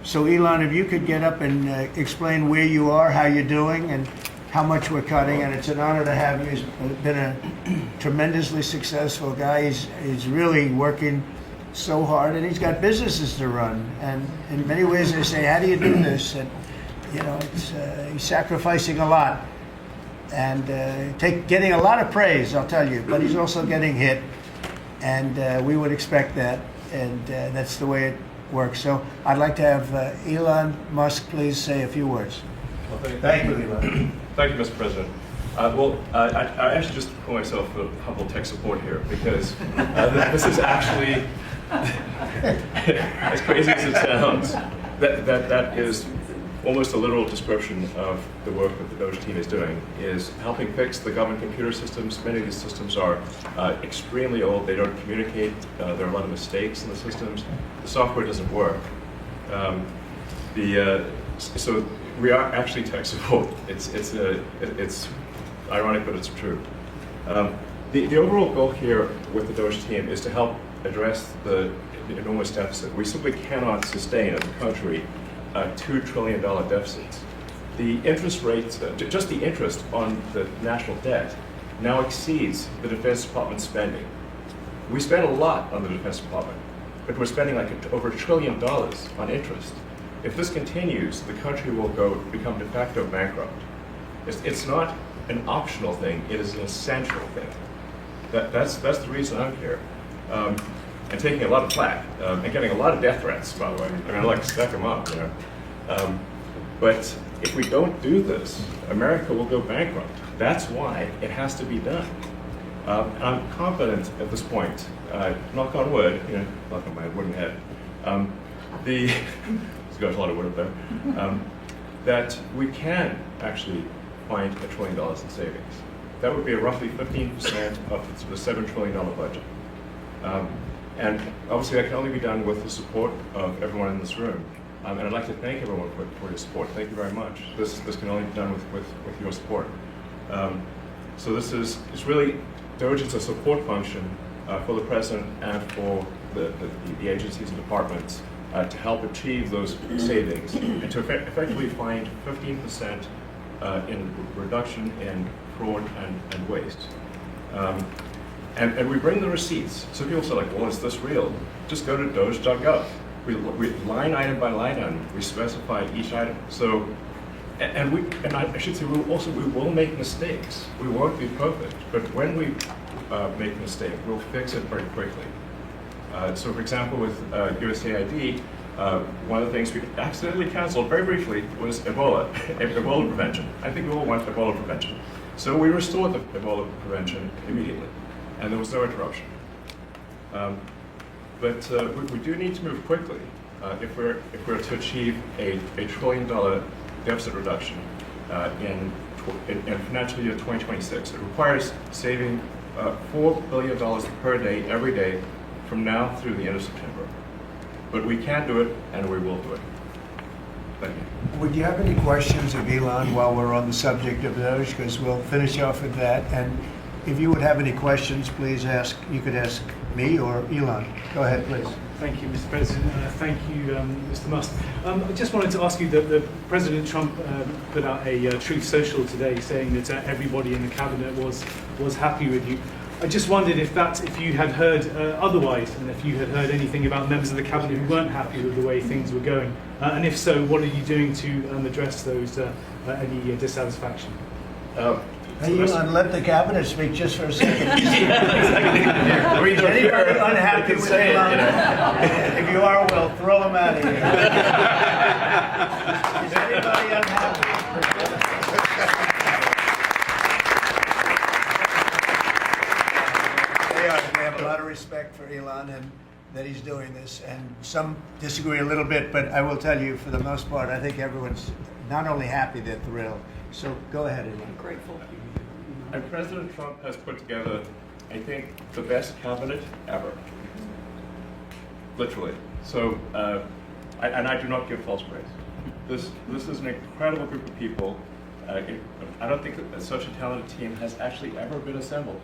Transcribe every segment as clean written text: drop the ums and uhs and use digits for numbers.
So Elon, if you could get up and explain where you are, how you're doing, and how much we're cutting, and it's an honor to have you. He's been a tremendously successful guy. He's really working so hard, and he's got businesses to run. And in many ways, they say, "How do you do this?" And you know, he's sacrificing a lot and getting a lot of praise, I'll tell you. But he's also getting hit, and we would expect that, and that's the way it works. So I'd like to have Elon Musk please say a few words. Well, Thank you, Elon. Thank you, Mr. President. I actually just call myself a humble tech support here because this is actually, as crazy as it sounds, that is almost a literal description of the work that the Doge team is doing, is helping fix the government computer systems. Many of these systems are extremely old. They don't communicate. There are a lot of mistakes in the systems. The software doesn't work. So we are actually tech support. It's ironic, but it's true. The overall goal here with the Doge team is to help address the enormous deficit. We simply cannot sustain as a country $2 trillion deficits. The interest rates, just the interest on the national debt, now exceeds the Defense Department spending. We spend a lot on the Defense Department, but we're spending like over $1 trillion on interest. If this continues, the country will become de facto bankrupt. It's not an optional thing, it is an essential thing. That's the reason I'm here. And taking a lot of flack, and getting a lot of death threats, by the way. I mean, I like to stack them up, you know. But if we don't do this, America will go bankrupt. That's why it has to be done. And I'm confident at this point, knock on wood, you know, knock on my wooden head, there's got a lot of wood up there, that we can actually find $1 trillion in savings. That would be roughly 15% of the $7 trillion budget. And obviously that can only be done with the support of everyone in this room. And I'd like to thank everyone for your support. Thank you very much. This can only be done with your support. So it's really, Doge is a support function for the President and for the agencies and departments to help achieve those savings and to effectively find 15% in reduction in fraud and waste. And we bring the receipts. So people say like, well, is this real? Just go to doge.gov. We line item by line item, we specify each item. So, and I should say, we will make mistakes. We won't be perfect, but when we make a mistake, we'll fix it very quickly. So for example, with USAID, one of the things we accidentally canceled very briefly was Ebola, Ebola prevention. I think we all want Ebola prevention. So we restored the Ebola prevention immediately, and there was no interruption. But we do need to move quickly if we're to achieve a $1 trillion deficit reduction in financial year 2026. It requires saving $4 billion per day, every day, from now through the end of September. But we can do it, and we will do it. Thank you. Would you have any questions of Elon while we're on the subject of those? Because we'll finish off with that. And if you would have any questions, please ask. You could ask me or Elon. Go ahead, please. Thank you, Mr. President. Thank you, Mr. Musk. I just wanted to ask you that President Trump put out a Truth Social today saying that everybody in the cabinet was happy with you. I just wondered if you had heard otherwise, and if you had heard anything about members of the cabinet who weren't happy with the way things were going, and if so, what are you doing to address those any dissatisfaction? Hey, Elon, let the cabinet speak just for a second. Is anybody unhappy with Elon? If you are, well, throw him out of here. Is anybody unhappy? They have a lot of respect for Elon and that he's doing this, and some disagree a little bit, but I will tell you, for the most part, I think everyone's not only happy, they're thrilled. So go ahead, Elon. I'm grateful. And President Trump has put together, I think, the best cabinet ever. Literally. So, and I do not give false praise. This is an incredible group of people. I don't think that such a talented team has actually ever been assembled.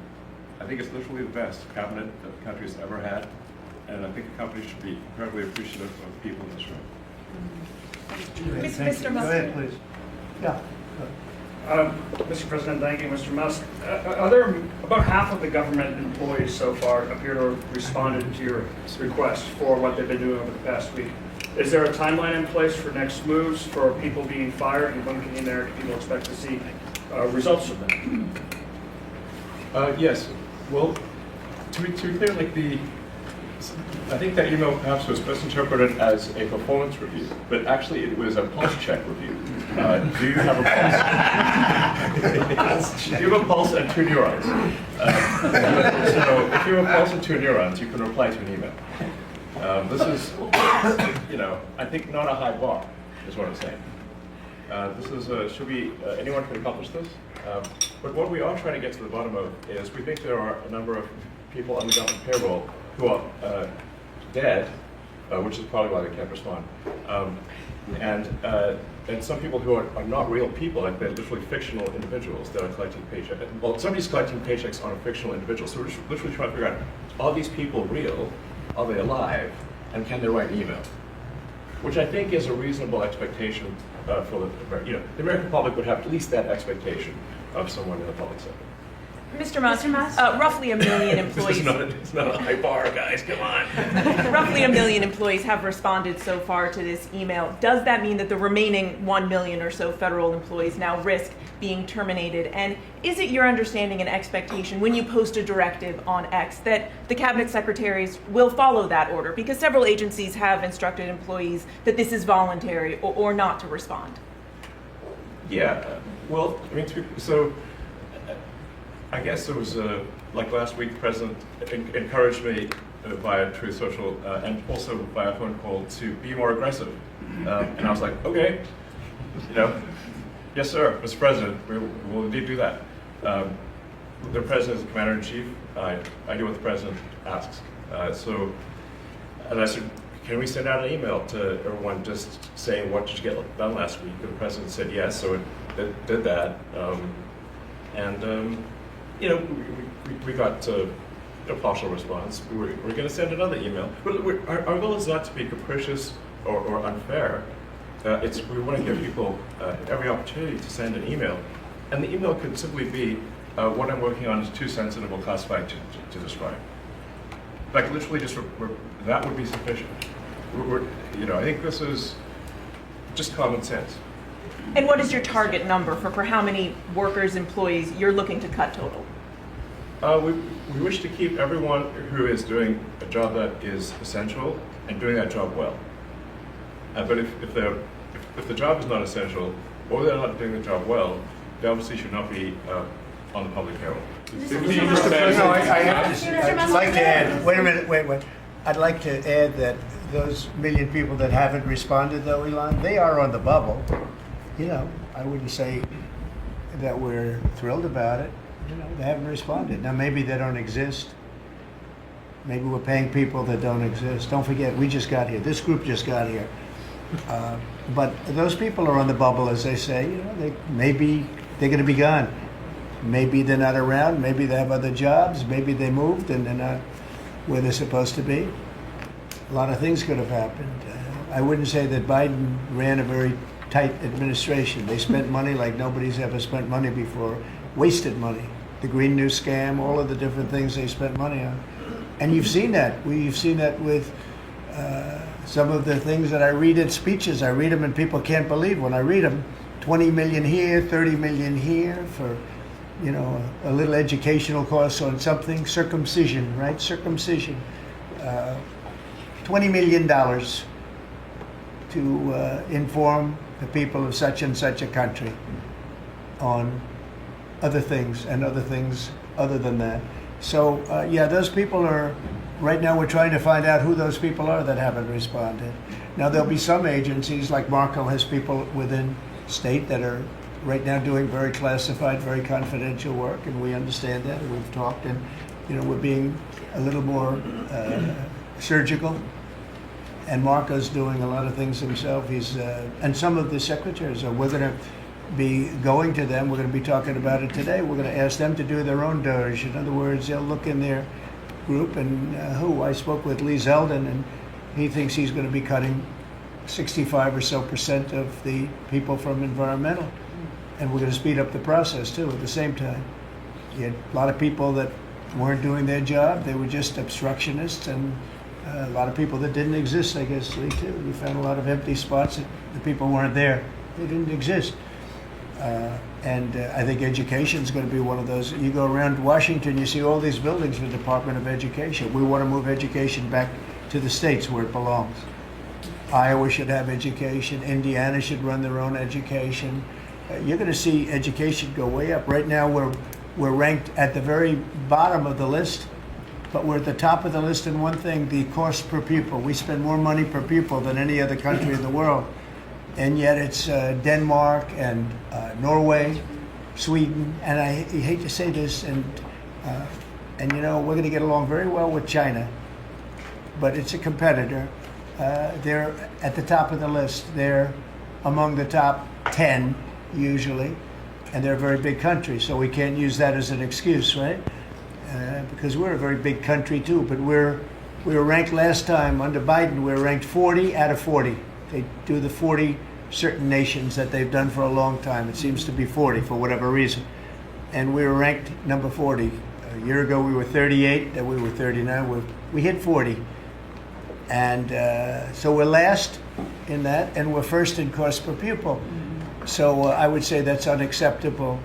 I think it's literally the best cabinet that the country has ever had, and I think the company should be incredibly appreciative of the people in this room. Thank you. Mr. Musk. Go ahead, please. Yeah. Mr. President, thank you, Mr. Musk. Are there about half of the government employees so far appear to have responded to your request for what they've been doing over the past week? Is there a timeline in place for next moves for people being fired, and when can the American people expect to see results of that? Yes. Well, to be clear, I think that email perhaps was misinterpreted as a performance review, but actually it was a pulse check review. Do you have a pulse? Do you have a pulse and two neurons? So if you have a pulse and two neurons, you can reply to an email. This is, I think not a high bar, is what I'm saying. This is, anyone can accomplish this. But what we are trying to get to the bottom of is we think there are a number of people on the government payroll who are dead, which is probably why they can't respond. And some people who are not real people, like they're literally fictional individuals that are collecting paychecks. Well, somebody's collecting paychecks on a fictional individual, so we're just literally trying to figure out, are these people real? Are they alive? And can they write an email? Which I think is a reasonable expectation for the American public would have at least that expectation of someone in the public sector. Mr. Musk, roughly 1 million employees. It's not a high bar, guys. Come on. Roughly 1 million employees have responded so far to this email. Does that mean that the remaining 1 million or so federal employees now risk being terminated? And is it your understanding and expectation when you post a directive on X that the cabinet secretaries will follow that order? Because several agencies have instructed employees that this is voluntary or not to respond. Yeah. Well, I guess it was like last week, the president encouraged me via Truth Social and also by a phone call to be more aggressive. And I was like, okay, yes, sir, Mr. President, we will indeed do that. The president is the commander in chief. I do what the president asks. And I said, can we send out an email to everyone just saying what did you get done last week? And the president said yes, so it did that. We got a partial response. We're going to send another email. But our goal is not to be capricious or unfair. We want to give people every opportunity to send an email. And the email could simply be, what I'm working on is too sensitive or classified to describe. Like literally just, that would be sufficient. I think this is just common sense. And what is your target number for how many workers, employees you're looking to cut total? We wish to keep everyone who is doing a job that is essential and doing that job well. But if the job is not essential or they're not doing the job well, they obviously should not be on the public payroll. I'd like to add, wait. I'd like to add that those million people that haven't responded, though, Elon, they are on the bubble. I wouldn't say that we're thrilled about it. They haven't responded. Now, maybe they don't exist. Maybe we're paying people that don't exist. Don't forget, we just got here. This group just got here. But those people are on the bubble, as they say. Maybe they're going to be gone. Maybe they're not around. Maybe they have other jobs. Maybe they moved and they're not where they're supposed to be. A lot of things could have happened. I wouldn't say that Biden ran a very tight administration. They spent money like nobody's ever spent money before, wasted money. The Green New Scam, all of the different things they spent money on. And you've seen that. We've seen that with some of the things that I read in speeches. I read them and people can't believe when I read them. 20 million here, 30 million here for, a little educational course on something. Circumcision, right? Circumcision. $20 million to inform the people of such and such a country on other things and other things other than that. So, those people are, right now we're trying to find out who those people are that haven't responded. Now, there'll be some agencies, like Marco has people within state that are right now doing very classified, very confidential work, and we understand that, and we've talked, and, we're being a little more surgical. And Marco's doing a lot of things himself. And some of the secretaries we're going to be going to them. We're going to be talking about it today. We're going to ask them to do their own DOJ. In other words, they'll look in their group and I spoke with Lee Zeldin, and he thinks he's going to be cutting 65 or so percent of the people from environmental. And we're going to speed up the process too at the same time. You had a lot of people that weren't doing their job. They were just obstructionists, and a lot of people that didn't exist, I guess, Lee, too. We found a lot of empty spots that the people weren't there. They didn't exist. I think education is going to be one of those. You go around Washington, you see all these buildings for the Department of Education. We want to move education back to the states where it belongs. Iowa should have education. Indiana should run their own education. You're going to see education go way up. Right now, we're ranked at the very bottom of the list, but we're at the top of the list in one thing: the cost per pupil. We spend more money per pupil than any other country in the world, and yet it's Denmark and Norway, Sweden, and I hate to say this, and you know, we're going to get along very well with China, but it's a competitor. They're at the top of the list. They're among the top 10 usually, and they're a very big country, so we can't use that as an excuse, right? Because we're a very big country too, but we were ranked last time under Biden. We were ranked 40 out of 40. They do the 40 certain nations that they've done for a long time. It seems to be 40 for whatever reason, and we were ranked number 40. A year ago we were 38, then we were 39. We hit 40, and so we're last in that, and we're first in cost per pupil. So I would say that's unacceptable.